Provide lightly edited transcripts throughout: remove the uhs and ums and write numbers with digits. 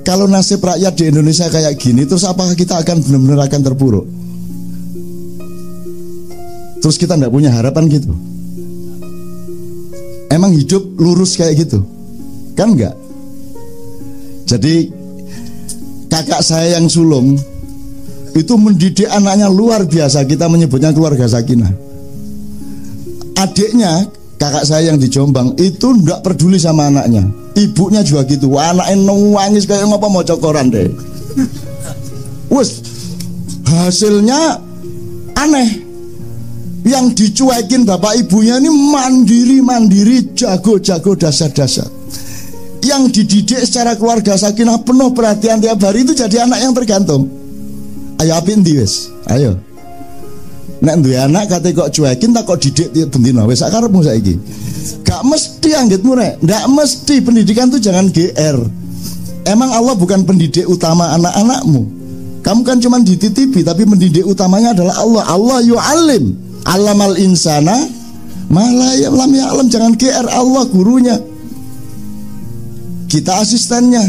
Kalau nasib rakyat di Indonesia kayak gini, terus apakah kita akan benar-benar akan terpuruk? Terus kita nggak punya harapan gitu? Emang hidup lurus kayak gitu? Kan enggak? Jadi kakak saya yang sulung itu mendidik anaknya luar biasa. Kita menyebutnya keluarga sakinah. Adiknya, kakak saya yang di Jombang, itu enggak peduli sama anaknya. Ibunya juga gitu. Anaknya nangis kayak ngapa mau cokoran deh. Wes, hasilnya aneh. Yang dicuekin bapak ibunya ini mandiri-mandiri, jago-jago, dasar-dasar. Yang dididik secara keluarga sakinah penuh perhatian tiap hari, itu jadi anak yang tergantung. Ayo apin di wes, ayo. Nek duwe anak kate kok cuekin, tak kok didik tiap bendina wes sakarepmu saiki. Gak mesti anggitmu nek, ndak mesti. Pendidikan tuh jangan GR. Emang Allah bukan pendidik utama anak-anakmu. Kamu kan cuma dititipi, tapi pendidik utamanya adalah Allah. Allah yu'alim. Alamal insana malah lam ya'lam. Jangan GR, Allah gurunya. Kita asistennya,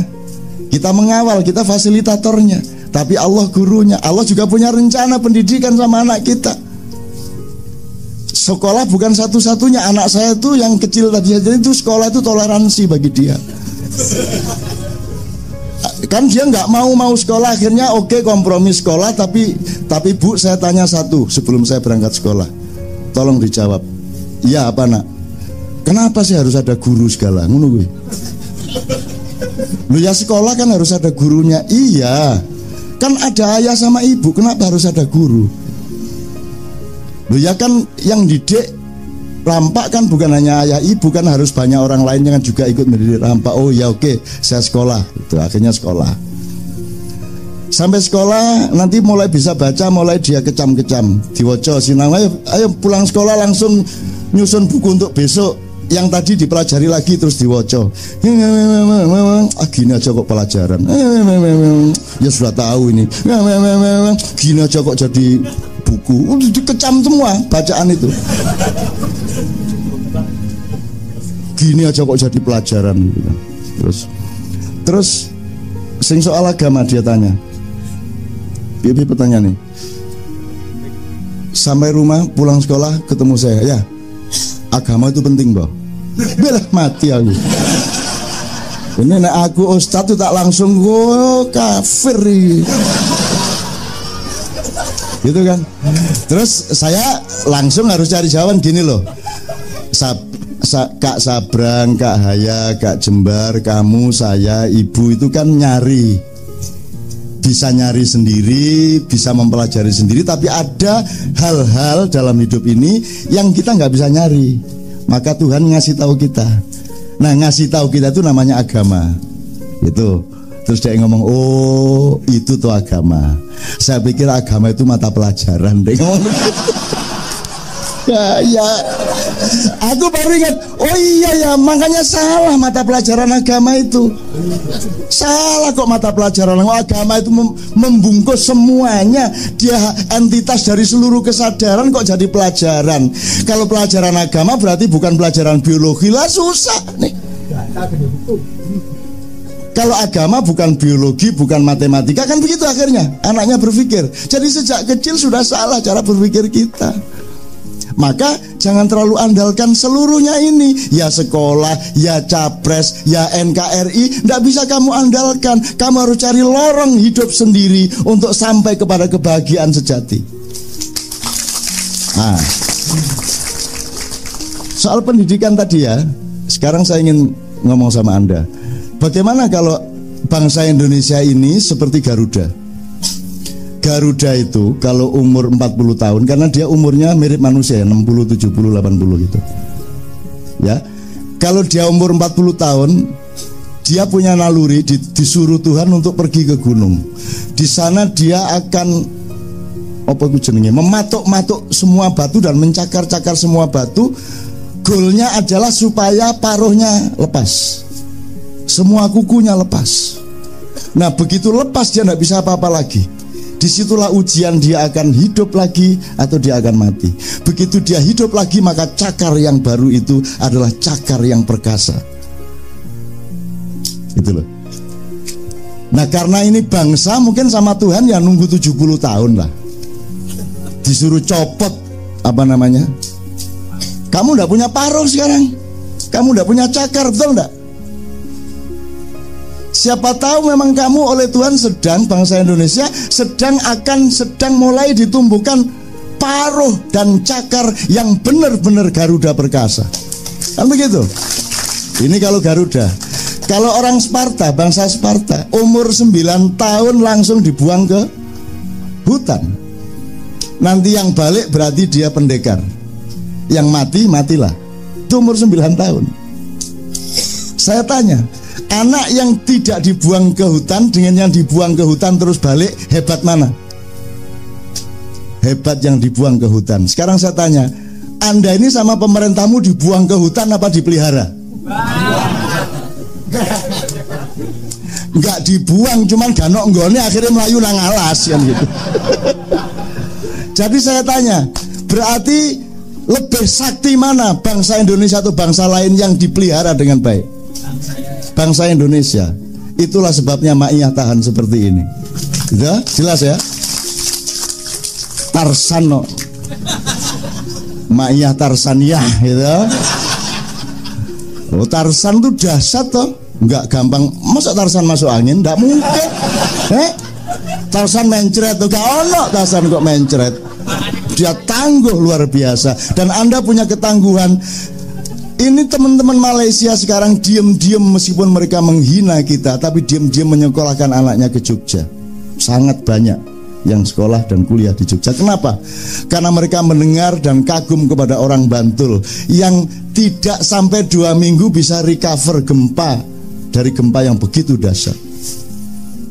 kita mengawal, kita fasilitatornya, tapi Allah gurunya. Allah juga punya rencana pendidikan sama anak kita. Sekolah bukan satu-satunya. Anak saya tuh yang kecil tadi aja itu sekolah itu toleransi bagi dia. Kan dia nggak mau sekolah, akhirnya oke, kompromi sekolah. Tapi bu, saya tanya satu sebelum saya berangkat sekolah, tolong dijawab. Iya apa nak? Kenapa sih harus ada guru segala? Ngono gue. Lu ya sekolah kan harus ada gurunya. Iya, kan ada ayah sama ibu. Kenapa harus ada guru? Lu ya kan yang didik rampak kan bukan hanya ayah ibu, kan harus banyak orang lain yang juga ikut mendidik rampak. Oh ya oke, saya sekolah. Itu akhirnya sekolah. Sampai sekolah nanti mulai bisa baca, mulai dia kecam-kecam, diwoco sinau. Ayo pulang sekolah langsung nyusun buku untuk besok. Yang tadi dipelajari lagi terus diwoco. Gini aja kok pelajaran. Ya sudah tahu ini. Gini aja kok jadi buku. Dikecam semua bacaan itu. Gini aja kok jadi pelajaran. Terus sing soal agama dia tanya. Bibi pertanyaan nih. Sampai rumah pulang sekolah ketemu saya, ya. Agama itu penting, Boh. Belah mati aku. Ini nek aku ustaz tuh tak langsung kafir. Gitu kan. Terus saya langsung harus cari jawaban gini loh. Kak Sabrang, Kak Haya, Kak Jembar, kamu, saya, ibu itu kan nyari. Bisa nyari sendiri, bisa mempelajari sendiri. Tapi ada hal-hal dalam hidup ini yang kita nggak bisa nyari. Maka Tuhan ngasih tahu kita. Nah, ngasih tahu kita itu namanya agama. Itu. Terus dia ngomong, oh itu tuh agama. Saya pikir agama itu mata pelajaran. Dia ngomong. Ya, aku baru ingat. Oh iya ya, makanya salah mata pelajaran agama itu. Salah kok mata pelajaran agama itu membungkus semuanya. Dia entitas dari seluruh kesadaran kok jadi pelajaran. Kalau pelajaran agama berarti bukan pelajaran biologi lah, susah nih. Kalau agama bukan biologi, bukan matematika, kan begitu akhirnya anaknya berpikir. Jadi sejak kecil sudah salah cara berpikir kita. Maka jangan terlalu andalkan seluruhnya ini. Ya sekolah, ya capres, ya NKRI. Tidak bisa kamu andalkan. Kamu harus cari lorong hidup sendiri untuk sampai kepada kebahagiaan sejati. Nah, soal pendidikan tadi ya. Sekarang saya ingin ngomong sama Anda. Bagaimana kalau bangsa Indonesia ini seperti Garuda? Garuda itu kalau umur 40 tahun, karena dia umurnya mirip manusia ya, 60, 70, 80 gitu. Ya. Kalau dia umur 40 tahun, dia punya naluri disuruh Tuhan untuk pergi ke gunung. Di sana dia akan mematuk-matuk semua batu dan mencakar-cakar semua batu. Goalnya adalah supaya paruhnya lepas. Semua kukunya lepas. Nah, begitu lepas dia tidak bisa apa-apa lagi. Disitulah ujian, dia akan hidup lagi atau dia akan mati. Begitu dia hidup lagi, maka cakar yang baru itu adalah cakar yang perkasa. Itu loh. Nah karena ini bangsa mungkin sama Tuhan ya nunggu 70 tahun lah. Disuruh copot apa namanya? Kamu nggak punya paruh sekarang, kamu nggak punya cakar, betul nggak? Siapa tahu memang kamu oleh Tuhan sedang, bangsa Indonesia sedang mulai ditumbuhkan paruh dan cakar yang benar-benar Garuda perkasa. Kan begitu? Ini kalau Garuda. Kalau orang Sparta, bangsa Sparta, umur 9 tahun langsung dibuang ke hutan. Nanti yang balik berarti dia pendekar. Yang mati, matilah. Itu umur 9 tahun. Saya tanya, anak yang tidak dibuang ke hutan dengan yang dibuang ke hutan terus balik, hebat mana? Hebat yang dibuang ke hutan. Sekarang saya tanya, Anda ini sama pemerintahmu dibuang ke hutan apa dipelihara? Enggak dibuang, cuman ganok nggone akhirnya melayu nang alas kan gitu. Jadi saya tanya, berarti lebih sakti mana bangsa Indonesia atau bangsa lain yang dipelihara dengan baik? Bangsa Indonesia. Itulah sebabnya Ma'iyah tahan seperti ini. Gitu? Jelas ya? Tarsan no. Ma'iyah Tarsaniyah gitu. Oh, Tarsan tuh dahsyat toh. Enggak gampang. Masa Tarsan masuk angin? Enggak mungkin. Tarsan mencret tuh. Gak ono Tarsan kok mencret. Dia tangguh luar biasa. Dan Anda punya ketangguhan. Ini teman-teman Malaysia sekarang diam-diam meskipun mereka menghina kita, tapi diam-diam menyekolahkan anaknya ke Jogja. Sangat banyak yang sekolah dan kuliah di Jogja. Kenapa? Karena mereka mendengar dan kagum kepada orang Bantul yang tidak sampai 2 minggu bisa recover gempa, dari gempa yang begitu dahsyat.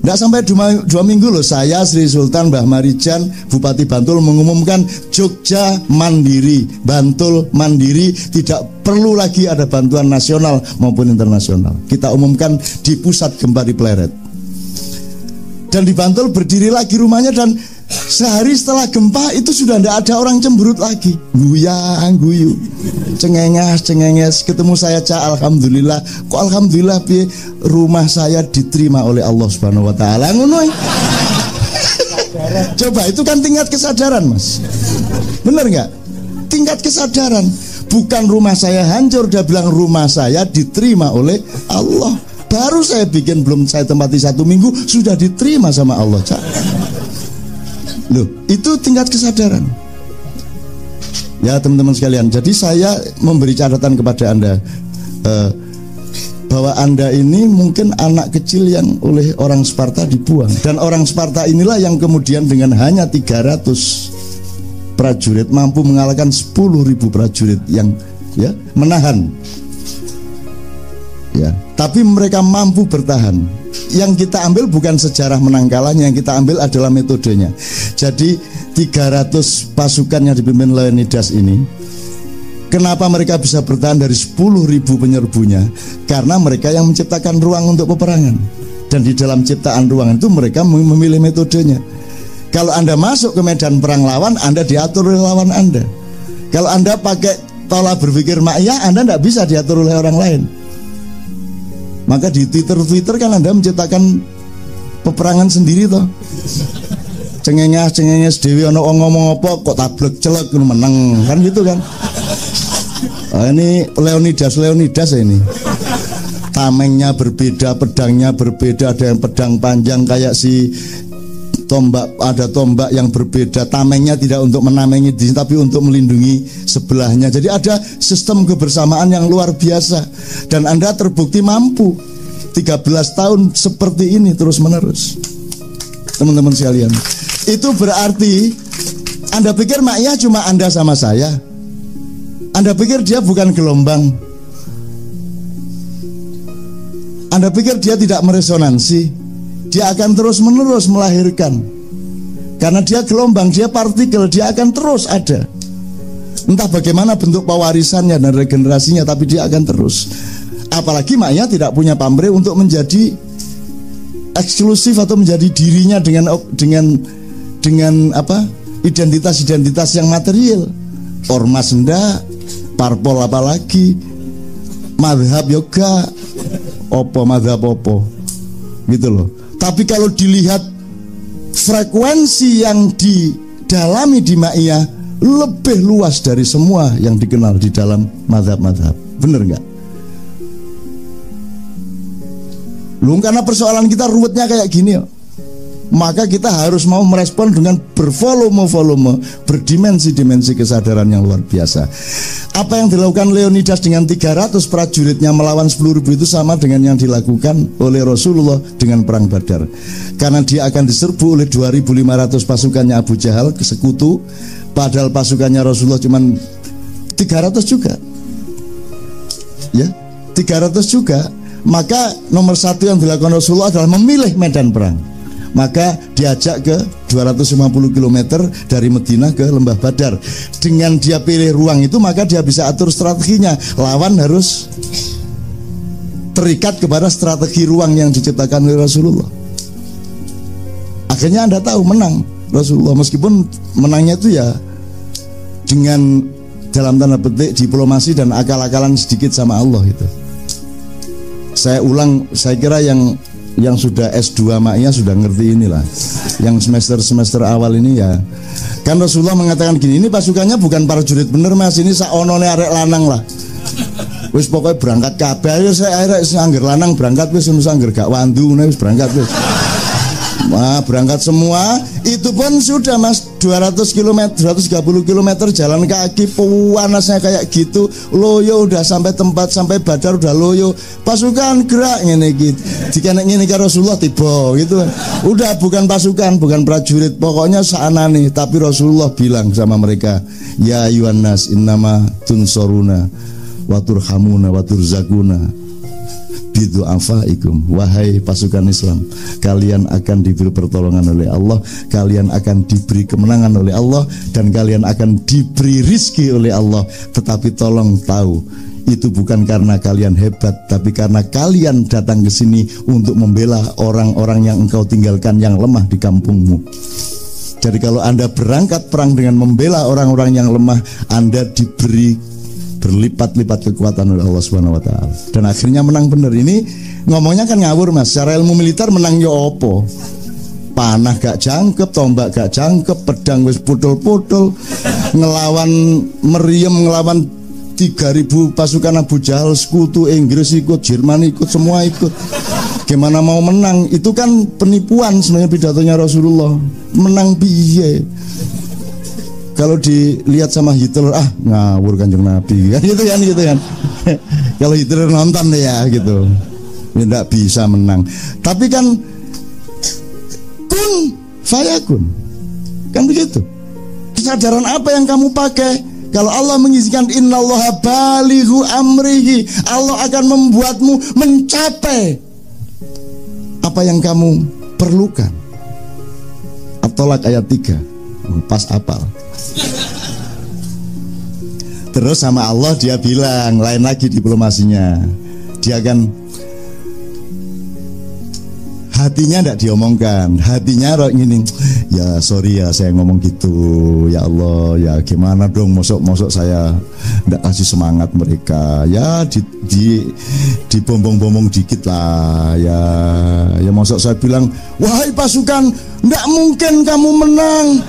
Tidak sampai 2 minggu loh, saya Sri Sultan Mbah Marijan Bupati Bantul mengumumkan Jogja mandiri, Bantul mandiri, tidak perlu lagi ada bantuan nasional maupun internasional. Kita umumkan di pusat gempa di Pleret. Dan di Bantul berdiri lagi rumahnya, dan sehari setelah gempa itu sudah tidak ada orang cemberut lagi. Guyang guyu, cengenges, ketemu saya alhamdulillah. Kok alhamdulillah bi, rumah saya diterima oleh Allah Subhanahu wa taala. Ngono. Coba itu kan tingkat kesadaran, Mas. Benar nggak? Tingkat kesadaran. Bukan rumah saya hancur, dia bilang rumah saya diterima oleh Allah. Baru saya bikin, belum saya tempati 1 minggu sudah diterima sama Allah. Loh, itu tingkat kesadaran. Ya teman-teman sekalian, jadi saya memberi catatan kepada Anda bahwa Anda ini mungkin anak kecil yang oleh orang Sparta dibuang. Dan orang Sparta inilah yang kemudian dengan hanya 300 prajurit mampu mengalahkan 10.000 prajurit yang ya menahan. Ya, tapi mereka mampu bertahan. Yang kita ambil bukan sejarah menang kalahnya, yang kita ambil adalah metodenya. Jadi 300 pasukan yang dipimpin Leonidas ini, kenapa mereka bisa bertahan dari 10.000 penyerbunya? Karena mereka yang menciptakan ruang untuk peperangan. Dan di dalam ciptaan ruang itu mereka memilih metodenya. Kalau Anda masuk ke medan perang lawan, Anda diatur oleh lawan Anda. Kalau Anda pakai pola berpikir Ma'iyah, Anda tidak bisa diatur oleh orang lain. Maka di Twitter kan Anda menciptakan peperangan sendiri toh. Cengenges dewi ono ngomong apa kok tablek celek menang kan gitu kan. Ini Leonidas ini. Tamengnya berbeda, pedangnya berbeda, ada yang pedang panjang kayak si tombak, ada tombak yang berbeda. Tamengnya tidak untuk menamengi diri tapi untuk melindungi sebelahnya. Jadi ada sistem kebersamaan yang luar biasa. Dan Anda terbukti mampu 13 tahun seperti ini terus menerus. Teman-teman sekalian, itu berarti Anda pikir Ma'iyah cuma Anda sama saya? Anda pikir dia bukan gelombang? Anda pikir dia tidak meresonansi? Dia akan terus menerus melahirkan. Karena dia gelombang, dia partikel, dia akan terus ada. Entah bagaimana bentuk pewarisannya dan regenerasinya, tapi dia akan terus. Apalagi Ma'iyah tidak punya pamrih untuk menjadi eksklusif atau menjadi dirinya dengan apa? Identitas yang material. Ormas enggak, parpol apalagi, madhab yoga, opo madhab opo, gitu loh. Tapi kalau dilihat frekuensi yang didalami di Ma'iyah lebih luas dari semua yang dikenal di dalam mazhab-mazhab. Bener nggak? Lu karena persoalan kita ruwetnya kayak gini ya. Maka kita harus mau merespon dengan bervolume-volume, berdimensi-dimensi kesadaran yang luar biasa. Apa yang dilakukan Leonidas dengan 300 prajuritnya melawan 10.000 itu sama dengan yang dilakukan oleh Rasulullah dengan perang Badar. Karena dia akan diserbu oleh 2.500 pasukannya Abu Jahal ke sekutu, padahal pasukannya Rasulullah cuma 300 juga. Ya, 300 juga. Maka nomor satu yang dilakukan Rasulullah adalah memilih medan perang. Maka diajak ke 250 km dari Madinah ke Lembah Badar. Dengan dia pilih ruang itu, maka dia bisa atur strateginya. Lawan harus terikat kepada strategi ruang yang diciptakan oleh Rasulullah. Akhirnya Anda tahu menang Rasulullah, meskipun menangnya itu ya dengan dalam tanda petik diplomasi dan akal-akalan sedikit sama Allah itu. Saya ulang, saya kira yang sudah S2 Ma'iyah sudah ngerti inilah. Yang semester awal ini ya. Kan Rasulullah mengatakan gini, ini pasukannya bukan prajurit bener mas, ini saonone arek lanang lah. Wis pokoknya berangkat kabeh, saya akhirnya angger lanang berangkat wis angger gak wandu wis berangkat wis. Wah, berangkat semua. Itu pun sudah mas 200 km, 130 km jalan kaki, panasnya kayak gitu. Loyo udah sampai tempat, sampai Badar udah loyo. Pasukan gerak ngene iki. Dikenek ngene iki Rasulullah tiba gitu. Udah bukan pasukan, bukan prajurit, pokoknya saanane. Tapi Rasulullah bilang sama mereka, ya ayyuhan nas innama tunsoruna wa turhamuna wa turzakuna bidu'afaikum. Wahai pasukan Islam, kalian akan diberi pertolongan oleh Allah, kalian akan diberi kemenangan oleh Allah, dan kalian akan diberi rizki oleh Allah. Tetapi tolong tahu, itu bukan karena kalian hebat, tapi karena kalian datang ke sini untuk membela orang-orang yang engkau tinggalkan yang lemah di kampungmu. Jadi kalau Anda berangkat perang dengan membela orang-orang yang lemah, Anda diberi berlipat-lipat kekuatan oleh Allah Subhanahu wa taala. Dan akhirnya menang bener. Ini ngomongnya kan ngawur mas. Secara ilmu militer menang yo opo? Panah gak jangkep, tombak gak jangkep, pedang wis putul-putul. Ngelawan meriam, ngelawan 3.000 pasukan Abu Jahal, sekutu Inggris ikut, Jerman ikut, semua ikut. Gimana mau menang? Itu kan penipuan sebenarnya pidatonya Rasulullah. Menang piye? Kalau dilihat sama Hitler, ngawur Kanjeng Nabi kan gitu kan. Kalau Hitler nonton deh ya gitu, tidak bisa menang. Tapi kan kun fayakun, kan begitu. Kesadaran apa yang kamu pakai? Kalau Allah mengizinkan innallaha balighu amrihi, Allah akan membuatmu mencapai apa yang kamu perlukan. At-Tolak ayat 3, pas apal. Terus sama Allah dia bilang, lain lagi diplomasinya. Dia kan hatinya tidak diomongkan, hatinya gini, ya sorry ya saya ngomong gitu, ya Allah ya gimana dong, mosok saya tidak kasih semangat mereka, ya di bombong-bombong dikit lah, ya mosok saya bilang, wahai pasukan, tidak mungkin kamu menang.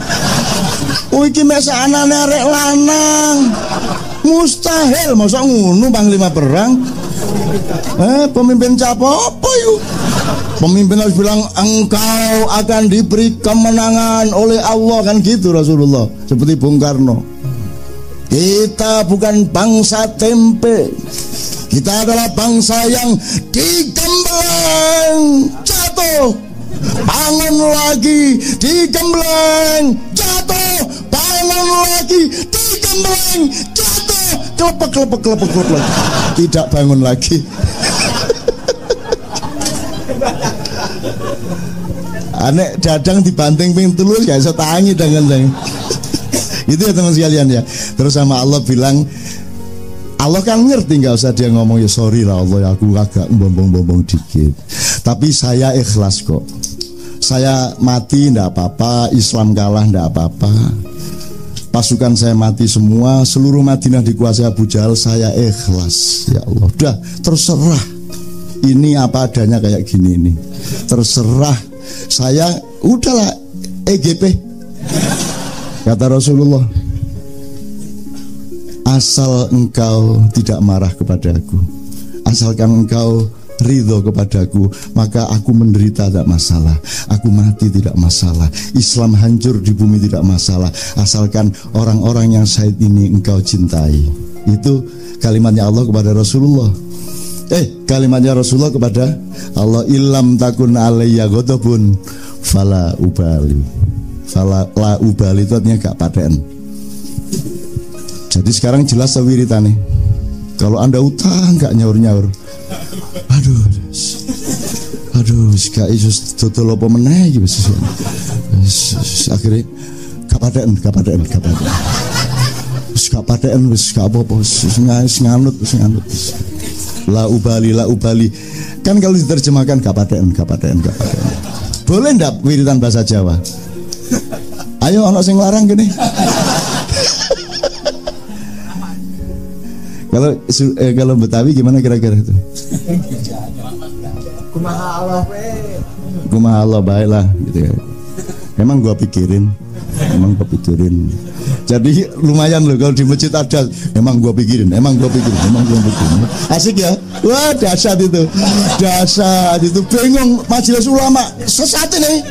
Oh iki mesa anane arek lanang. Mustahil, masa ngono panglima perang. Pemimpin apa yuk? Pemimpin harus bilang engkau akan diberi kemenangan oleh Allah, kan gitu Rasulullah. Seperti Bung Karno. Kita bukan bangsa tempe. Kita adalah bangsa yang digembleng jatuh, bangun lagi, digembleng jatuh, bangun lagi, digembleng jatuh, kelepek, tidak bangun lagi. Anek dadang dibanting ping telu gak iso tangi dengan itu ya teman sekalian ya. Terus sama Allah bilang, Allah kan ngerti, nggak usah dia ngomong ya sorry lah Allah, aku agak bombong-bombong dikit, tapi saya ikhlas kok. Saya mati ndak apa-apa, Islam kalah ndak apa-apa, pasukan saya mati semua, seluruh Madinah dikuasai Abu Jahal, saya ikhlas ya Allah. Udah terserah, ini apa adanya kayak gini ini, terserah Saya udahlah EGP. Kata Rasulullah, asal engkau tidak marah kepadaku, asalkan engkau ridho kepadaku, maka aku menderita tidak masalah, aku mati tidak masalah, Islam hancur di bumi tidak masalah, asalkan orang-orang yang syahid ini engkau cintai. Itu kalimatnya Allah kepada Rasulullah. Kalimatnya Rasulullah kepada Allah, illam takun alayya ghadabun fala ubali. Fala la ubali itu artinya gak paten. Jadi sekarang jelas wiritane. Kalau Anda utang gak nyaur-nyaur, aduh gak iso dodol apa meneh iki wis. Akhire gak paten. Wis gak paten, wis gak apa-apa, wis nganut. La ubali. Kan kalau diterjemahkan gak paten. Boleh ndak wiritan bahasa Jawa? Ayo ana sing larang gini. Kalau Betawi gimana kira-kira itu? Kumaha Allah baiklah gitu ya. Emang gua pikirin. Jadi lumayan loh kalau di masjid ada. Emang gua pikirin. Asik ya. Wah dahsyat itu. Bingung majelis ulama sesat ini.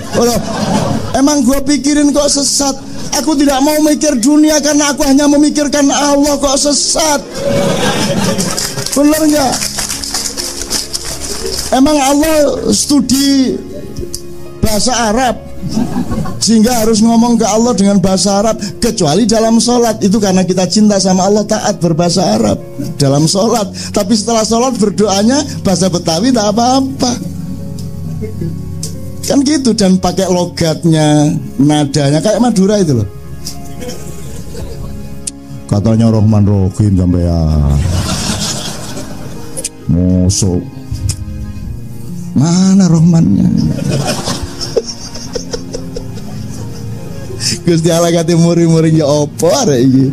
Emang gua pikirin kok sesat. Aku tidak mau mikir dunia karena aku hanya memikirkan Allah, kok sesat. Bener nggak? Emang Allah studi bahasa Arab sehingga harus ngomong ke Allah dengan bahasa Arab, kecuali dalam sholat. Itu karena kita cinta sama Allah, taat berbahasa Arab dalam sholat. Tapi setelah sholat berdoanya bahasa Betawi tak apa-apa. Kan gitu, dan pakai logatnya, nadanya kayak Madura itu loh. Katanya Rahman Rahim sampai ya. Musuh. Mana Rahmannya? Gusti Allah kate muri-muri ya opo arek iki.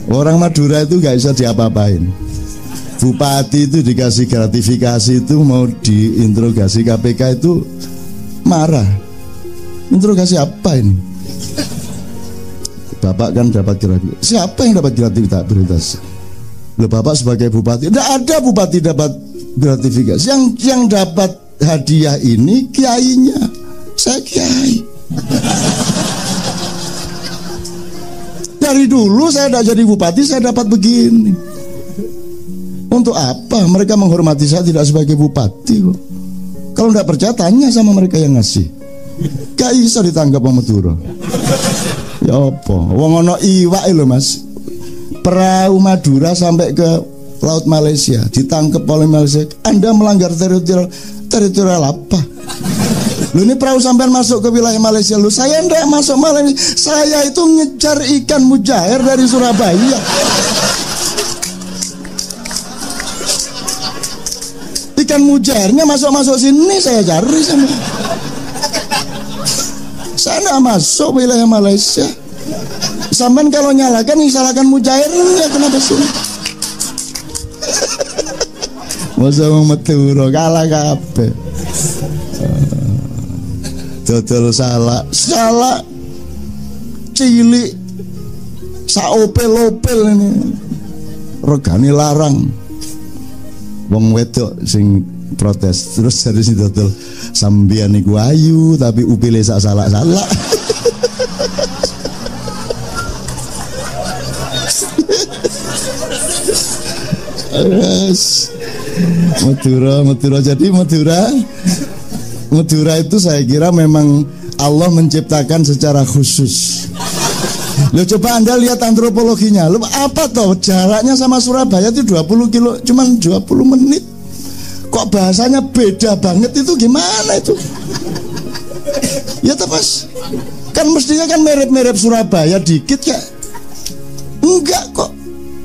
Orang Madura itu gak bisa diapa-apain. Bupati itu dikasih gratifikasi itu mau diinterogasi KPK itu marah. Interogasi apa ini? Bapak kan dapat gratifikasi. Siapa yang dapat gratifikasi? Loh, Bapak sebagai bupati. Tidak ada bupati dapat gratifikasi. Yang dapat hadiah ini kiainya. Saya kiai. Dari dulu saya tidak jadi bupati, saya dapat begini. Untuk apa mereka menghormati saya tidak sebagai bupati kok? Kalau tidak percaya tanya sama mereka yang ngasih. Gak bisa ditangkap sama Madura. Ya apa? Wong ono iwak lho Mas. Perahu Madura sampai ke Laut Malaysia, ditangkap oleh Malaysia. Anda melanggar teritorial apa? Lu ini perahu sampai masuk ke wilayah Malaysia. Lu saya ndak masuk Malaysia. Saya itu ngejar ikan mujair dari Surabaya. Ikan mujairnya masuk sini saya cari sama. Saya ndak masuk wilayah Malaysia. Sampai kalau nyalakan mujairnya kenapa sih? Masa mau Madura kalah kabeh. Dodol salah cilik saopel-opel ini regane larang. Wong wedok sing protes terus dari si dodol sambian niku ayu tapi upile sak salak-salak. Madura. Jadi Madura itu saya kira memang Allah menciptakan secara khusus. Lo coba Anda lihat antropologinya. Lo apa toh jaraknya sama Surabaya itu 20 kilo, cuman 20 menit. Kok bahasanya beda banget, itu gimana itu? Ya toh Mas. Kan mestinya kan mirip-mirip Surabaya dikit ya. Enggak kok.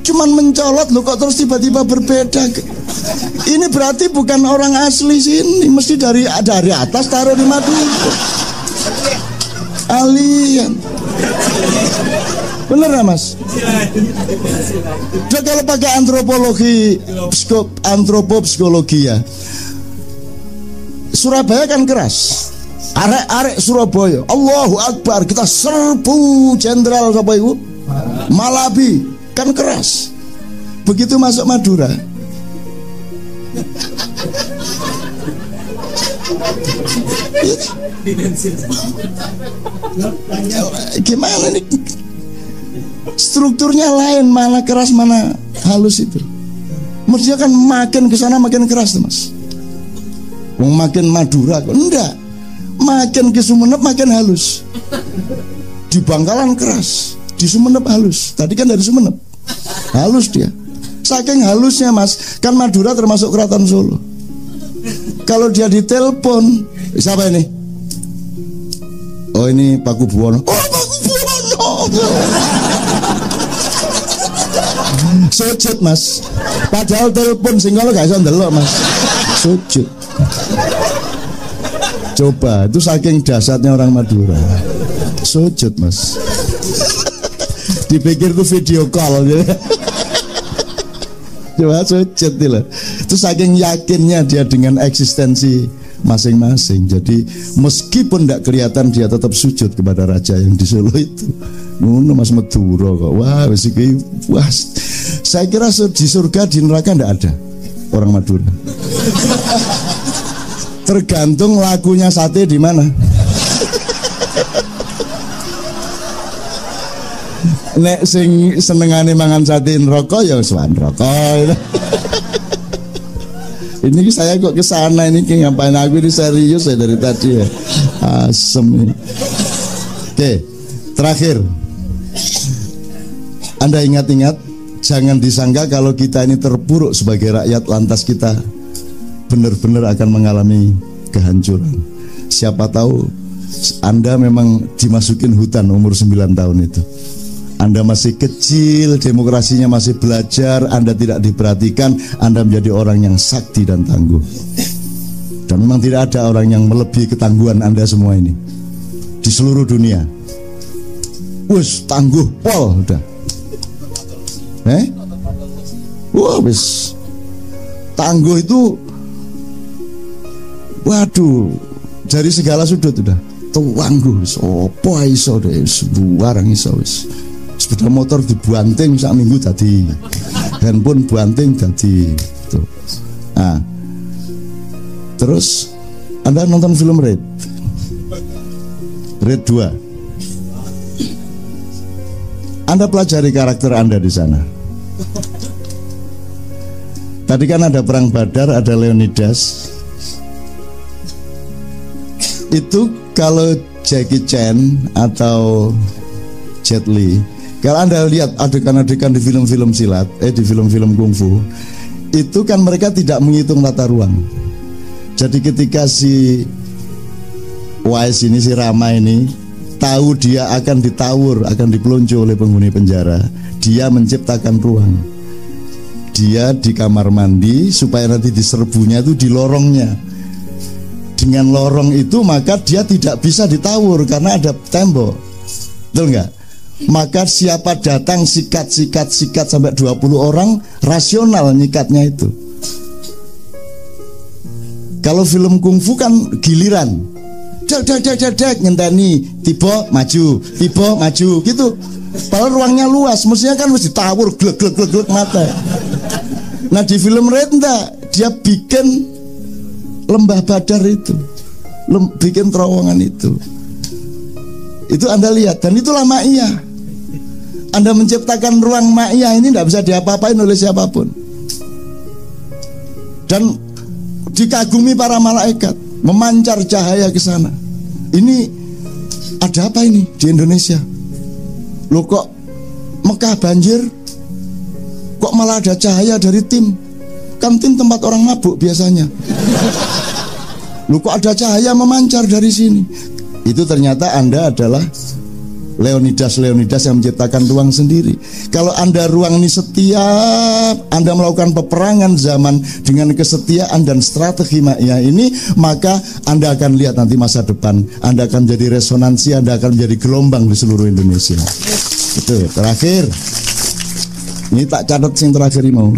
Cuman mencolot lo kok terus tiba-tiba berbeda. Ini berarti bukan orang asli sini, mesti dari atas taruh di Madura. Alien. Bener ya Mas? Kalau pakai antropologi, antropopsikologi ya, Surabaya kan keras. Arek-arek Surabaya, Allahu Akbar, kita serbu jenderal apa itu? Malabi, kan keras. Begitu masuk Madura, gimana nih? Strukturnya lain, mana keras mana halus itu. Mestinya kan makin kesana makin keras, Mas. Makin Madura kok enggak. Makin ke Sumenep makin halus. Di Bangkalan keras, di Sumenep halus. Tadi kan dari Sumenep, halus dia. Saking halusnya, Mas, kan Madura termasuk Keraton Solo. Kalau dia ditelepon, siapa ini? Oh, ini Paku Buwono. Oh, Paku Buwono. Sujud, Mas. Padahal telepon sing kalau gak iso ndelok, Mas. Sujud. Coba, itu saking dahsyatnya orang Madura. Sujud, Mas. Dipikir itu video call gitu. Coba sujud lah. Itu saking yakinnya dia dengan eksistensi masing-masing. Jadi meskipun tidak kelihatan, dia tetap sujud kepada raja yang di Solo itu. Ngono Mas Madura kok. Wah, wah. Saya kira di surga, di neraka tidak ada orang Madura. Tergantung lakunya sate di mana. Nek sing senengane mangan sate neraka ya sowan neraka. Ini saya kok kesana ini ngapain, aku ini serius ya dari tadi ya. Asem ini. Oke, terakhir. Anda ingat-ingat, jangan disangka kalau kita ini terpuruk sebagai rakyat lantas kita benar-benar akan mengalami kehancuran. Siapa tahu Anda memang dimasukin hutan umur 9 tahun itu. Anda masih kecil, demokrasinya masih belajar, Anda tidak diperhatikan, Anda menjadi orang yang sakti dan tangguh. Dan memang tidak ada orang yang melebihi ketangguhan Anda semua ini di seluruh dunia. Wus, tangguh pol udah. Wah, wis. Tangguh itu, waduh, dari segala sudut udah tangguh. Sopo iso deh, sebuarang iso wis. Sepeda motor dibanting sak minggu tadi, handphone banting tadi. Tuh. Nah, terus Anda nonton film Raid 2. Anda pelajari karakter Anda di sana. Tadi kan ada perang Badar, ada Leonidas. Itu kalau Jackie Chan atau Jet Li, kalau Anda lihat adegan-adegan di film-film silat, di film-film kungfu, itu kan mereka tidak menghitung tata ruang. Jadi ketika si Wise ini, si Rama ini tahu dia akan ditawur, akan dipelonco oleh penghuni penjara, dia menciptakan ruang. Dia di kamar mandi supaya nanti diserbunya itu di lorongnya. Dengan lorong itu maka dia tidak bisa ditawur karena ada tembok. Betul nggak? Maka siapa datang sikat sampai 20 orang, rasional nyikatnya itu. Kalau film kungfu kan giliran, dek ngenteni, tiba maju gitu. Padahal ruangnya luas, mestinya kan mesti ditawur glek mata. Nah di film Red enggak, dia bikin lembah Badar itu, bikin terowongan itu Anda lihat, dan itulah ma'iyah. Anda menciptakan ruang ma'iyah ini tidak bisa diapa-apain oleh siapapun. Dan dikagumi para malaikat, memancar cahaya ke sana. Ini ada apa ini di Indonesia? Loh kok Mekah banjir, kok malah ada cahaya dari tim? Kan tim tempat orang mabuk biasanya. Loh kok ada cahaya memancar dari sini? Itu ternyata Anda adalah Leonidas yang menciptakan ruang sendiri. Kalau Anda ruang ini setiap Anda melakukan peperangan zaman dengan kesetiaan dan strategi ma'iyah ini, maka Anda akan lihat nanti masa depan Anda akan jadi resonansi, Anda akan menjadi gelombang di seluruh Indonesia. Itu terakhir. Ini tak catat yang terakhir mau.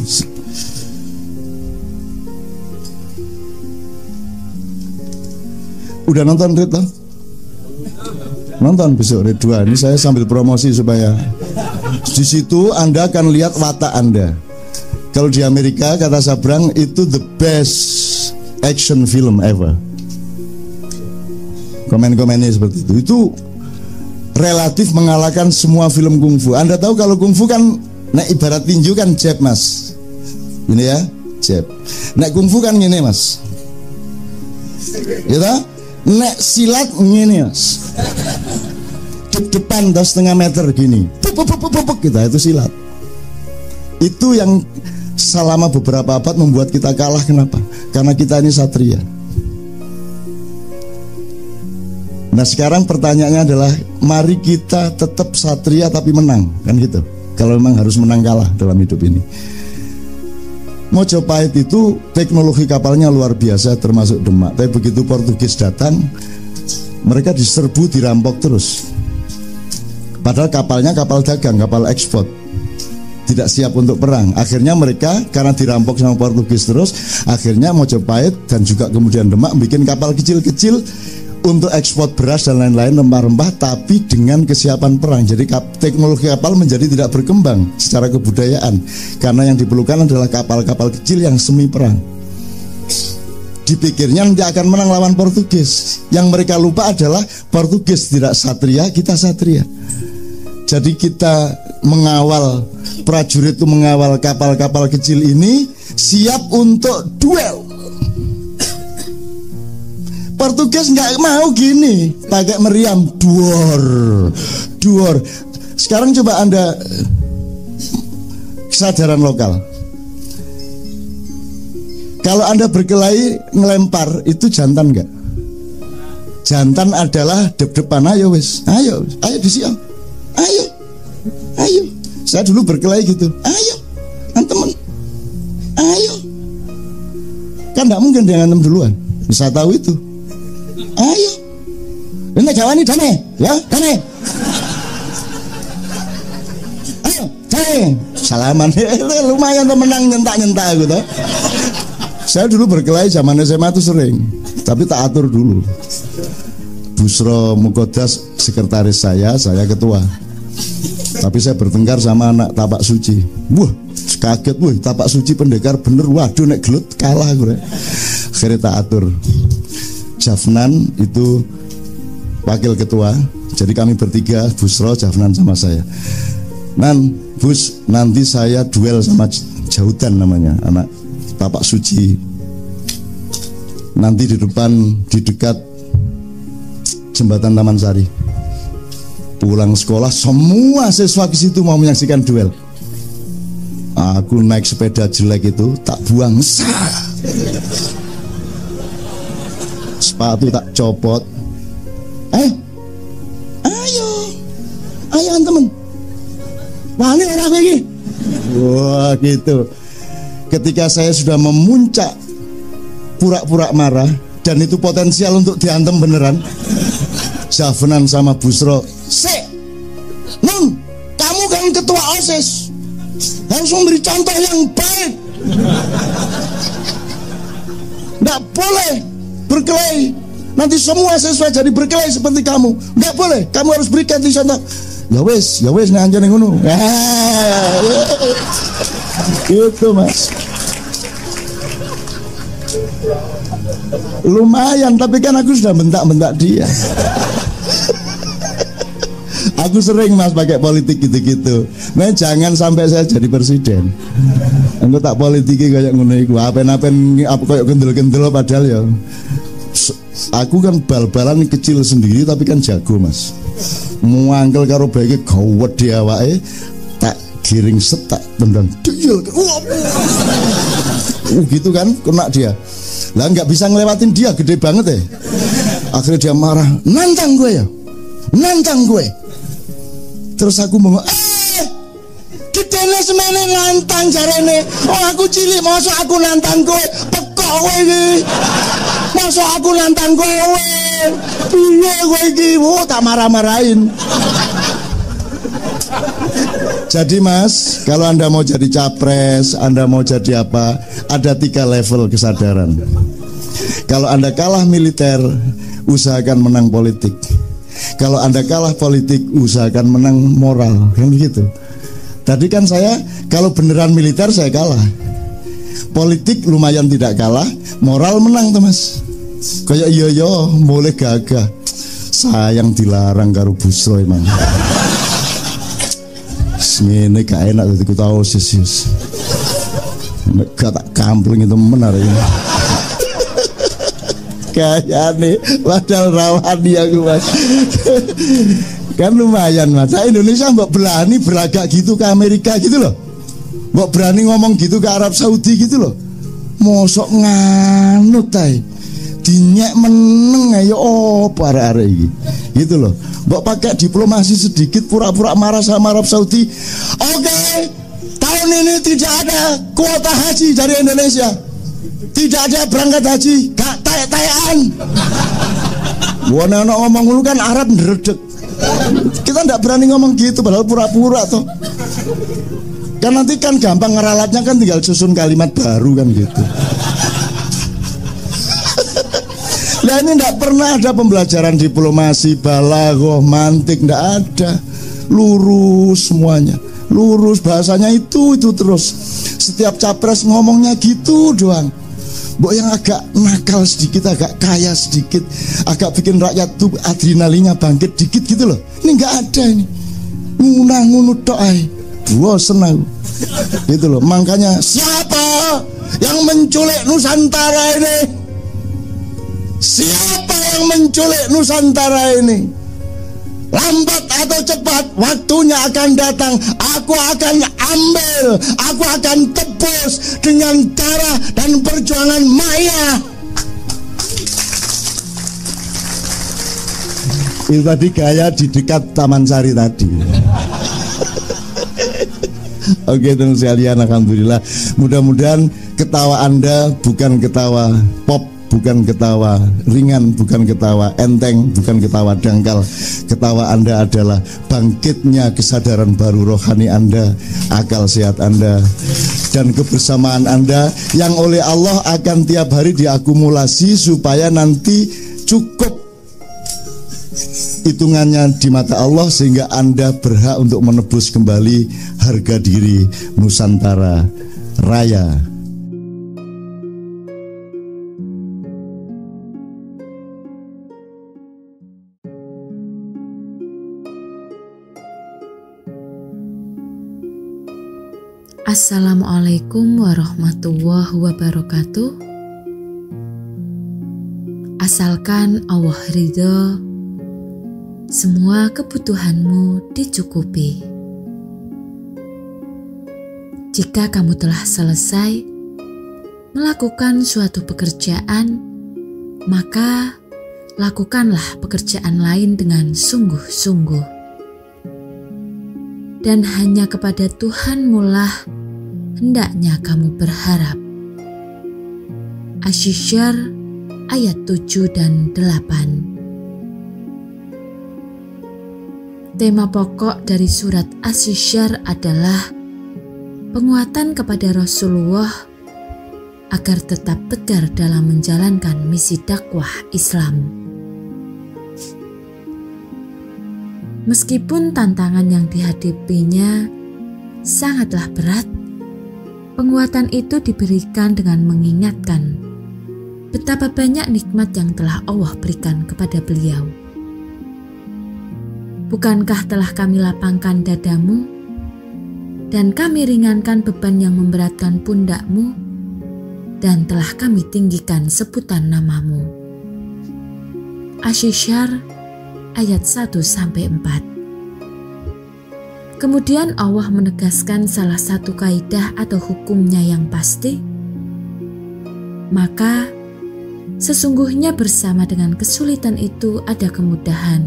Udah nonton Red toh? Nonton besok Red 2. Ini saya sambil promosi supaya di situ Anda akan lihat watak Anda. Kalau di Amerika kata Sabrang itu the best action film ever. Komen-komennya seperti itu. Itu relatif mengalahkan semua film kungfu. Anda tahu kalau kungfu kan ibarat tinju kan jab mas. Ini ya jab. Kungfu kan gini mas. Ya silat gini mas. Depan dah setengah meter gini. Kita itu silat. Itu yang selama beberapa abad membuat kita kalah. Kenapa? Karena kita ini satria. Nah sekarang pertanyaannya adalah, mari kita tetap satria tapi menang, kan gitu. Kalau memang harus menang kalah dalam hidup ini. Mojopahit itu teknologi kapalnya luar biasa termasuk Demak. Tapi begitu Portugis datang, mereka diserbu, dirampok terus. Padahal kapalnya kapal dagang, kapal ekspor, tidak siap untuk perang. Akhirnya mereka karena dirampok sama Portugis terus, akhirnya Mojopahit dan juga kemudian Demak bikin kapal kecil-kecil untuk ekspor beras dan lain-lain, rempah-rempah, tapi dengan kesiapan perang. Jadi teknologi kapal menjadi tidak berkembang secara kebudayaan, karena yang diperlukan adalah kapal-kapal kecil yang semi perang. Dipikirnya nanti akan menang lawan Portugis. Yang mereka lupa adalah Portugis tidak satria, kita satria. Jadi kita mengawal, prajurit itu mengawal kapal-kapal kecil ini siap untuk duel. Portugis nggak mau gini, pakai meriam, duor. Sekarang coba Anda kesadaran lokal. Kalau Anda berkelahi ngelempar, itu jantan nggak? Jantan adalah dep-depan, ayo wis, ayo disiap, ayo. Saya dulu berkelahi gitu, ayo, teman, ayo. Kan nggak mungkin dia ngantem duluan, bisa tahu itu. Ayo, ini Jawa ini damai, ya damai. Ayo, damai. Salaman, lumayan tuh menang nyentak aku tuh. Saya dulu berkelahi zaman SMA tuh sering, tapi tak atur dulu. Busro Mukodas sekretaris saya ketua. Tapi saya bertengkar sama anak Tapak Suci. Wah, kaget, wah Tapak Suci pendekar bener, waduh nek gelut kalah gue. Akhirnya tak atur. Jafnan itu wakil ketua. Jadi kami bertiga, Busro, Jafnan sama saya. Bus, nanti saya duel sama Jaudan namanya, anak Tapak Suci. Nanti di dekat jembatan Taman Sari. Pulang sekolah semua siswa ke situ mau menyaksikan duel. Aku naik sepeda jelek itu tak buang, sepatu tak copot. Ayo teman, wani orang lagi. Wah gitu. Ketika saya sudah memuncak, pura-pura marah, dan itu potensial untuk diantem beneran, Jafnan sama Busro, kamu kan ketua OSIS, harus memberi contoh yang baik. Nggak boleh berkelahi, nanti semua siswa jadi berkelahi seperti kamu. Nggak boleh, kamu harus berikan contoh. Ya wes nih anjir ngono. Gitu mas. Lumayan, tapi kan aku sudah bentak-bentak dia. Aku sering mas pakai politik gitu-gitu. Nah jangan sampai saya jadi presiden. Aku tak politiki kayak ngono iku. Apen-apen apa kayak gendel-gendel padahal ya. Aku kan bal-balan kecil sendiri tapi kan jago mas. Muangkel karo baike gawet di awake, tak giring set tak tendang deyel. Gitu kan kena dia. Lah nggak bisa ngelewatin dia, gede banget ya. Akhirnya dia marah, nantang gue. Terus aku mau gedene semene nantang jarene. Oh aku cilik masa aku nantang gue, pekok kowe iki. Masa aku nantang kowe. Piye kowe iki? Tak marah-marahin. Jadi mas, kalau Anda mau jadi capres, Anda mau jadi apa, ada 3 level kesadaran. Kalau Anda kalah militer, usahakan menang politik. Kalau Anda kalah politik, usahakan menang moral, kan begitu. Tadi kan saya kalau beneran militer saya kalah. Politik lumayan tidak kalah, moral menang tuh Mas. Kayak iya boleh gagah. Sayang dilarang karo Busro emang. Ini gak enak tadi ku tahu sisius. Gak tak kampling itu menar ini. Kayaknya padahal rawani aku Mas. Kan lumayan Mas. Saya Indonesia mbak berani berlagak gitu ke Amerika gitu loh. Mbak berani ngomong gitu ke Arab Saudi gitu loh. Mosok nganut tay. Dinyek meneng ayo para arek iki. Gitu loh. Mbak pakai diplomasi sedikit pura-pura marah sama Arab Saudi. Oke, tahun ini tidak ada kuota haji dari Indonesia. Tidak ada berangkat haji, gak tayak-tayakan. Wana ngomong dulu kan Arab ngeredek. Kita tidak berani ngomong gitu padahal pura-pura toh. Kan nanti kan gampang ngeralatnya kan tinggal susun kalimat baru kan gitu. Nah ini tidak pernah ada pembelajaran diplomasi, balaghah, mantik, tidak ada. Lurus semuanya, lurus bahasanya itu terus. Setiap capres ngomongnya gitu doang. Mbok yang agak nakal sedikit, agak kaya sedikit, agak bikin rakyat tuh adrenalinnya bangkit dikit gitu loh. Ini nggak ada ini. Ngunut tok ae. Bosen aku. Gitu loh. Makanya siapa yang menculik Nusantara ini? Siapa yang menculik Nusantara ini? Lambat atau cepat waktunya akan datang. Aku akan ambil, aku akan tebus dengan darah dan perjuangan Maya. Itu tadi gaya di dekat Taman Sari tadi. Oke teman sekalian, alhamdulillah. Mudah-mudahan ketawa Anda bukan ketawa pop, bukan ketawa ringan, bukan ketawa enteng, bukan ketawa dangkal. Ketawa Anda adalah bangkitnya kesadaran baru rohani Anda, akal sehat Anda, dan kebersamaan Anda yang oleh Allah akan tiap hari diakumulasi supaya nanti cukup hitungannya di mata Allah sehingga Anda berhak untuk menebus kembali harga diri Nusantara Raya. Assalamualaikum warahmatullahi wabarakatuh. Asalkan Allah ridho, semua kebutuhanmu dicukupi. Jika kamu telah selesai melakukan suatu pekerjaan, maka lakukanlah pekerjaan lain dengan sungguh-sungguh. Dan hanya kepada Tuhanmu lah hendaknya kamu berharap. Asy-Syi'ar ayat 7 dan 8. Tema pokok dari surat Asy-Syi'ar adalah penguatan kepada Rasulullah agar tetap tegar dalam menjalankan misi dakwah Islam. Meskipun tantangan yang dihadapinya sangatlah berat, penguatan itu diberikan dengan mengingatkan betapa banyak nikmat yang telah Allah berikan kepada beliau. Bukankah telah kami lapangkan dadamu dan kami ringankan beban yang memberatkan pundakmu, dan telah kami tinggikan sebutan namamu. Asy-Syi'ar ayat 1-4. Kemudian Allah menegaskan salah satu kaidah atau hukumnya yang pasti. Maka sesungguhnya bersama dengan kesulitan itu ada kemudahan.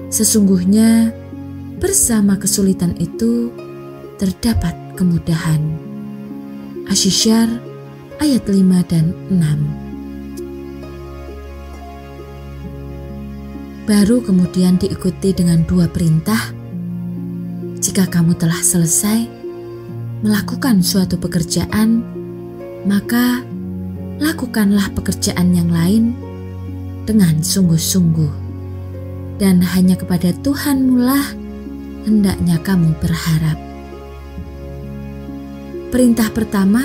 Sesungguhnya bersama kesulitan itu terdapat kemudahan. Asy-Syi'ar ayat 5 dan 6. Baru kemudian diikuti dengan dua perintah. Jika kamu telah selesai melakukan suatu pekerjaan, maka lakukanlah pekerjaan yang lain dengan sungguh-sungguh. Dan hanya kepada Tuhanmulah hendaknya kamu berharap. Perintah pertama,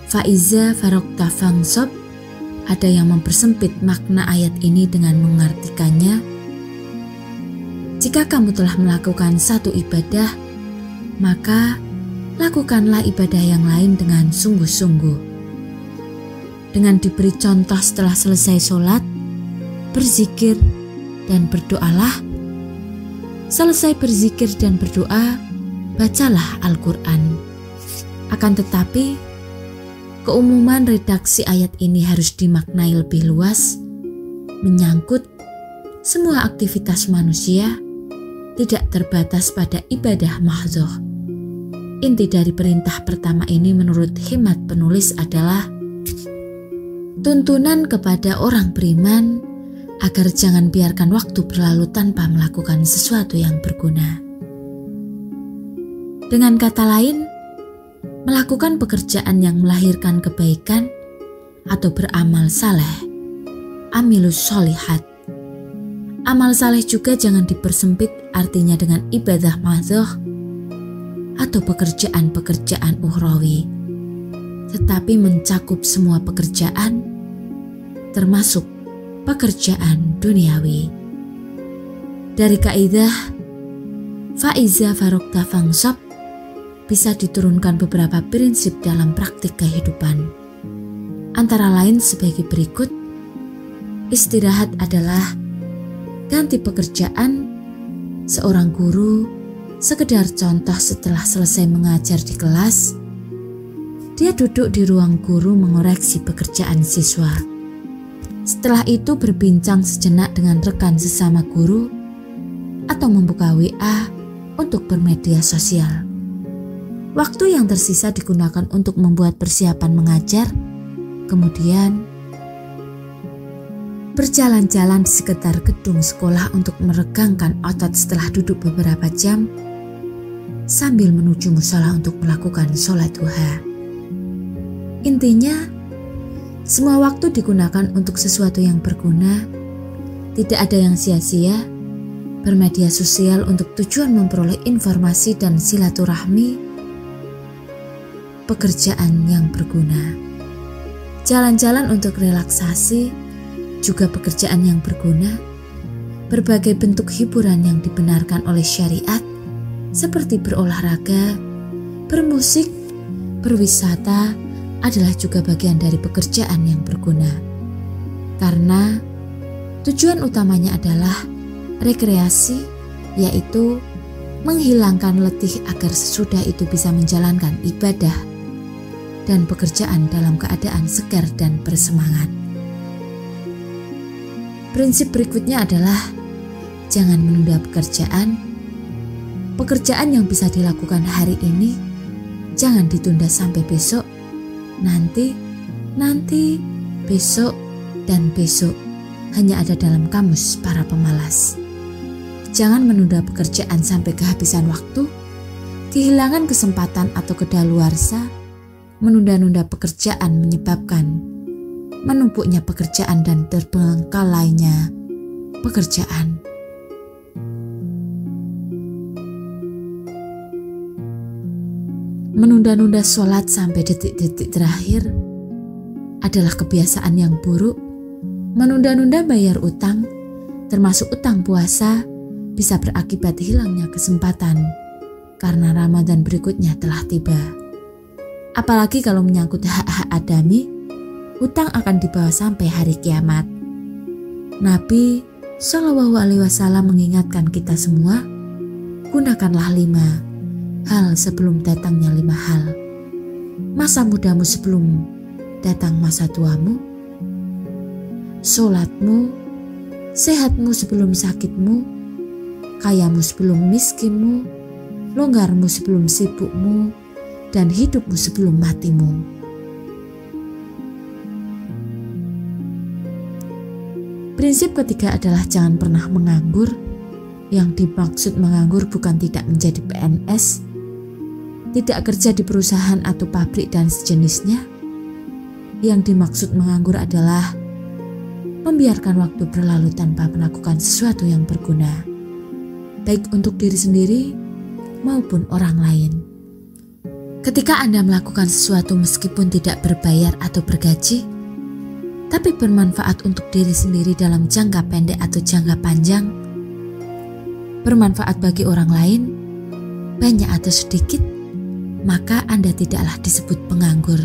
Faiza farokta fangsob, ada yang mempersempit makna ayat ini dengan mengartikannya, jika kamu telah melakukan satu ibadah, maka lakukanlah ibadah yang lain dengan sungguh-sungguh. Dengan diberi contoh setelah selesai sholat, berzikir, dan berdoalah. Selesai berzikir dan berdoa, bacalah Al-Quran. Akan tetapi, keumuman redaksi ayat ini harus dimaknai lebih luas, menyangkut semua aktivitas manusia, tidak terbatas pada ibadah mahdzah. Inti dari perintah pertama ini menurut hikmat penulis adalah tuntunan kepada orang beriman agar jangan biarkan waktu berlalu tanpa melakukan sesuatu yang berguna. Dengan kata lain, melakukan pekerjaan yang melahirkan kebaikan atau beramal saleh, amilus sholihat. Amal saleh juga jangan dipersempit artinya dengan ibadah mahdzah atau pekerjaan-pekerjaan ukhrawi, tetapi mencakup semua pekerjaan, termasuk pekerjaan duniawi. Dari kaidah Faiza farokta fangsob bisa diturunkan beberapa prinsip dalam praktik kehidupan. Antara lain sebagai berikut. Istirahat adalah ganti pekerjaan. Seorang guru sekedar contoh setelah selesai mengajar di kelas, dia duduk di ruang guru mengoreksi pekerjaan siswa. Setelah itu berbincang sejenak dengan rekan sesama guru atau membuka WA untuk bermedia sosial. Waktu yang tersisa digunakan untuk membuat persiapan mengajar, kemudian berjalan-jalan di sekitar gedung sekolah untuk meregangkan otot setelah duduk beberapa jam, sambil menuju musola untuk melakukan sholat duha. Intinya, semua waktu digunakan untuk sesuatu yang berguna, tidak ada yang sia-sia. Bermedia sosial untuk tujuan memperoleh informasi dan silaturahmi, pekerjaan yang berguna. Jalan-jalan untuk relaksasi, juga pekerjaan yang berguna. Berbagai bentuk hiburan yang dibenarkan oleh syariat, seperti berolahraga, bermusik, berwisata, adalah juga bagian dari pekerjaan yang berguna. Karena tujuan utamanya adalah rekreasi, yaitu menghilangkan letih agar sesudah itu bisa menjalankan ibadah dan pekerjaan dalam keadaan segar dan bersemangat. Prinsip berikutnya adalah jangan menunda pekerjaan. Pekerjaan yang bisa dilakukan hari ini jangan ditunda sampai besok, nanti, besok, dan besok hanya ada dalam kamus para pemalas. Jangan menunda pekerjaan sampai kehabisan waktu, kehilangan kesempatan atau kedaluarsa. Menunda-nunda pekerjaan menyebabkan menumpuknya pekerjaan dan terbengkalainya pekerjaan. Menunda-nunda sholat sampai detik-detik terakhir adalah kebiasaan yang buruk. Menunda-nunda bayar utang, termasuk utang puasa, bisa berakibat hilangnya kesempatan karena Ramadan berikutnya telah tiba. Apalagi kalau menyangkut hak-hak adami, hutang akan dibawa sampai hari kiamat. Nabi SAW mengingatkan kita semua, gunakanlah 5 hal sebelum datangnya 5 hal. Masa mudamu sebelum datang masa tuamu, sholatmu, sehatmu sebelum sakitmu, kayamu sebelum miskinmu, longgarmu sebelum sibukmu, dan hidupmu sebelum matimu. Prinsip ketiga adalah jangan pernah menganggur. Yang dimaksud menganggur bukan tidak menjadi PNS, tidak kerja di perusahaan atau pabrik dan sejenisnya. Yang dimaksud menganggur adalah membiarkan waktu berlalu tanpa melakukan sesuatu yang berguna, baik untuk diri sendiri maupun orang lain. Ketika Anda melakukan sesuatu meskipun tidak berbayar atau bergaji, tapi bermanfaat untuk diri sendiri dalam jangka pendek atau jangka panjang, bermanfaat bagi orang lain, banyak atau sedikit, maka Anda tidaklah disebut penganggur.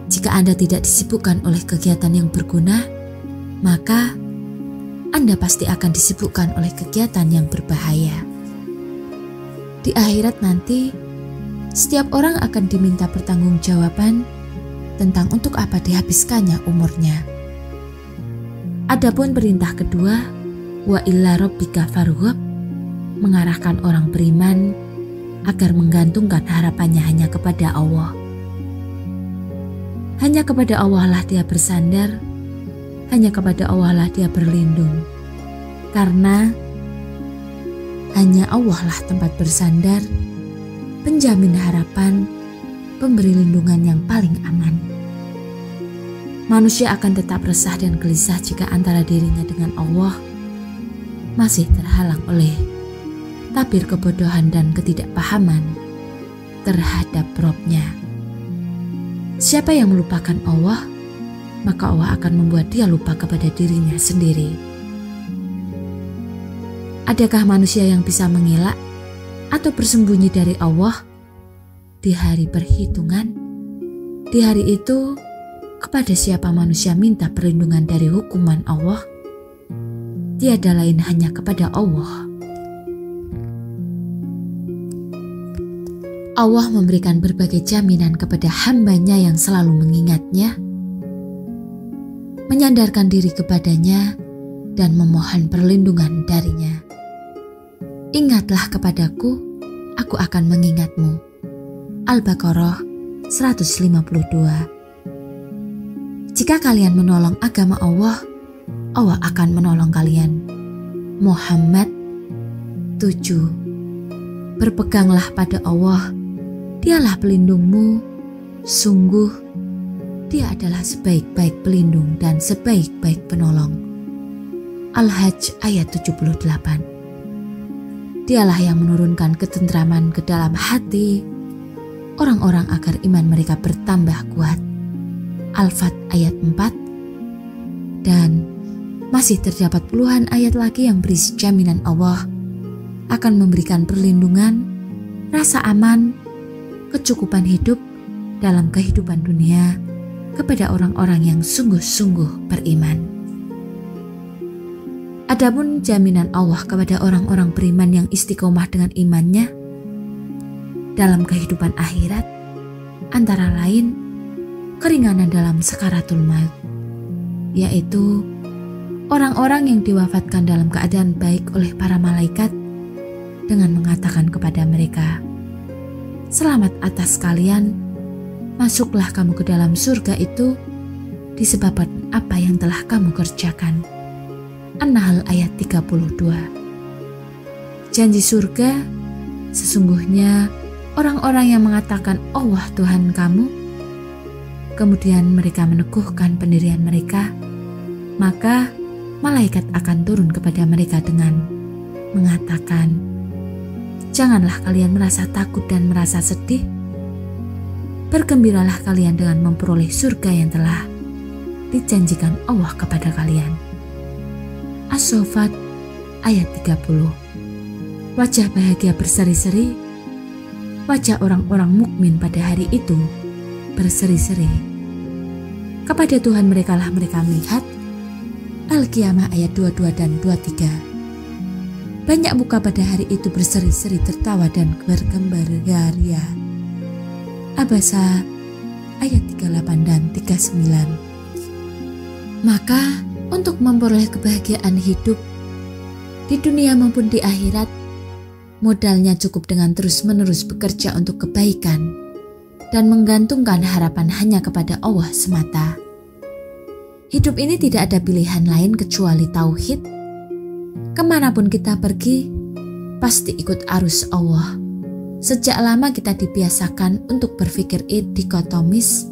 Jika Anda tidak disibukkan oleh kegiatan yang berguna, maka Anda pasti akan disibukkan oleh kegiatan yang berbahaya. Di akhirat nanti, setiap orang akan diminta pertanggungjawaban tentang untuk apa dihabiskannya umurnya. Adapun perintah kedua, wa illa rabbika farghab, mengarahkan orang beriman agar menggantungkan harapannya hanya kepada Allah. Hanya kepada Allah lah dia bersandar, hanya kepada Allah lah dia berlindung. Karena hanya Allah lah tempat bersandar, penjamin harapan, pemberi lindungan yang paling aman. Manusia akan tetap resah dan gelisah jika antara dirinya dengan Allah masih terhalang oleh tabir kebodohan dan ketidakpahaman terhadap Robnya. Siapa yang melupakan Allah, maka Allah akan membuat dia lupa kepada dirinya sendiri. Adakah manusia yang bisa mengelak atau bersembunyi dari Allah di hari perhitungan? Di hari itu, kepada siapa manusia minta perlindungan dari hukuman Allah? Tiada lain hanya kepada Allah. Allah memberikan berbagai jaminan kepada hambanya yang selalu mengingatnya, menyandarkan diri kepadanya, dan memohon perlindungan darinya. Ingatlah kepadaku, aku akan mengingatmu. Al-Baqarah 152. Jika kalian menolong agama Allah, Allah akan menolong kalian. Muhammad 7. Berpeganglah pada Allah, Dialah pelindungmu, sungguh Dia adalah sebaik-baik pelindung dan sebaik-baik penolong. Al-Hajj ayat 78. Dialah yang menurunkan ketentraman ke dalam hati orang-orang agar iman mereka bertambah kuat. Al-Fat ayat 4. Dan masih terdapat puluhan ayat lagi yang berisi jaminan Allah akan memberikan perlindungan, rasa aman, kecukupan hidup dalam kehidupan dunia kepada orang-orang yang sungguh-sungguh beriman. Adapun jaminan Allah kepada orang-orang beriman yang istiqomah dengan imannya dalam kehidupan akhirat, antara lain keringanan dalam sakaratul maut, yaitu orang-orang yang diwafatkan dalam keadaan baik oleh para malaikat dengan mengatakan kepada mereka, "Selamat atas kalian, masuklah kamu ke dalam surga itu disebabkan apa yang telah kamu kerjakan." An-Nahl ayat 32. Janji surga, sesungguhnya orang-orang yang mengatakan Allah Tuhan kamu, kemudian mereka meneguhkan pendirian mereka, maka malaikat akan turun kepada mereka dengan mengatakan, "Janganlah kalian merasa takut dan merasa sedih. Bergembiralah kalian dengan memperoleh surga yang telah dijanjikan Allah kepada kalian." As-Saffat ayat 30. Wajah bahagia berseri-seri, wajah orang-orang mukmin pada hari itu berseri-seri. Kepada Tuhan merekalah mereka melihat. Al-Qiyamah ayat 22 dan 23. Banyak muka pada hari itu berseri-seri tertawa dan bergembira. Abasa ayat 38 dan 39. Maka untuk memperoleh kebahagiaan hidup di dunia maupun di akhirat, modalnya cukup dengan terus-menerus bekerja untuk kebaikan dan menggantungkan harapan hanya kepada Allah semata. Hidup ini tidak ada pilihan lain kecuali tauhid. Kemanapun kita pergi, pasti ikut arus Allah. Sejak lama kita dibiasakan untuk berpikir dikotomis.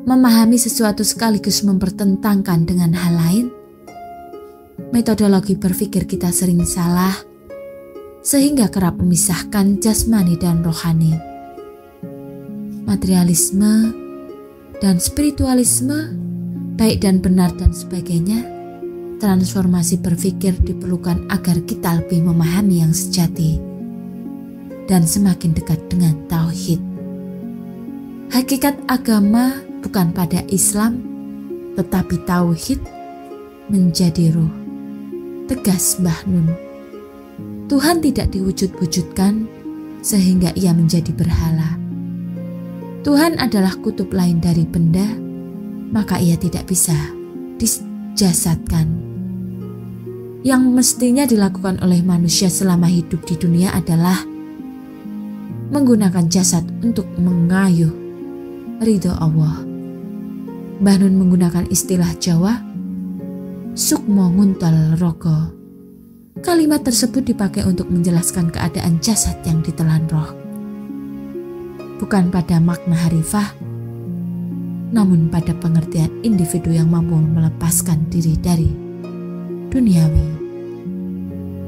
memahami sesuatu sekaligus mempertentangkan dengan hal lain. Metodologi berpikir kita sering salah, sehingga kerap memisahkan jasmani dan rohani. Materialisme dan spiritualisme, baik dan benar dan sebagainya, transformasi berpikir diperlukan agar kita lebih memahami yang sejati dan semakin dekat dengan tauhid. Hakikat agama bukan pada Islam, tetapi tauhid menjadi ruh. Tegas Mbah Nun. Tuhan tidak diwujud-wujudkan sehingga ia menjadi berhala. Tuhan adalah kutub lain dari benda, maka ia tidak bisa dijasadkan. Yang mestinya dilakukan oleh manusia selama hidup di dunia adalah menggunakan jasad untuk mengayuh ridho Allah. Mbah Nun menggunakan istilah Jawa, sukmo nguntal rogo. Kalimat tersebut dipakai untuk menjelaskan keadaan jasad yang ditelan roh. Bukan pada makna harifah, namun pada pengertian individu yang mampu melepaskan diri dari duniawi.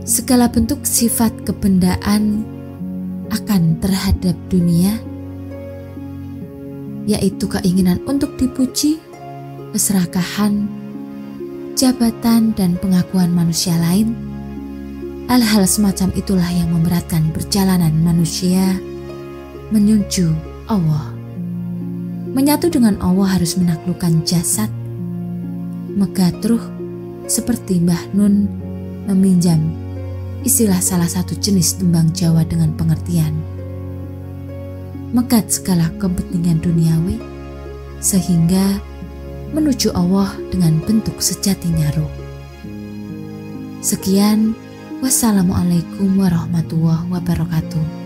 Segala bentuk sifat kebendaan akan terhadap dunia, yaitu keinginan untuk dipuji, keserakahan, jabatan, dan pengakuan manusia lain. Hal-hal semacam itulah yang memberatkan perjalanan manusia menuju Allah. Menyatu dengan Allah harus menaklukkan jasad, megatruh, seperti Mbah Nun meminjam istilah salah satu jenis tembang Jawa dengan pengertian megat segala kepentingan duniawi, sehingga menuju Allah dengan bentuk sejatinya ruh. Sekian, wassalamualaikum warahmatullahi wabarakatuh.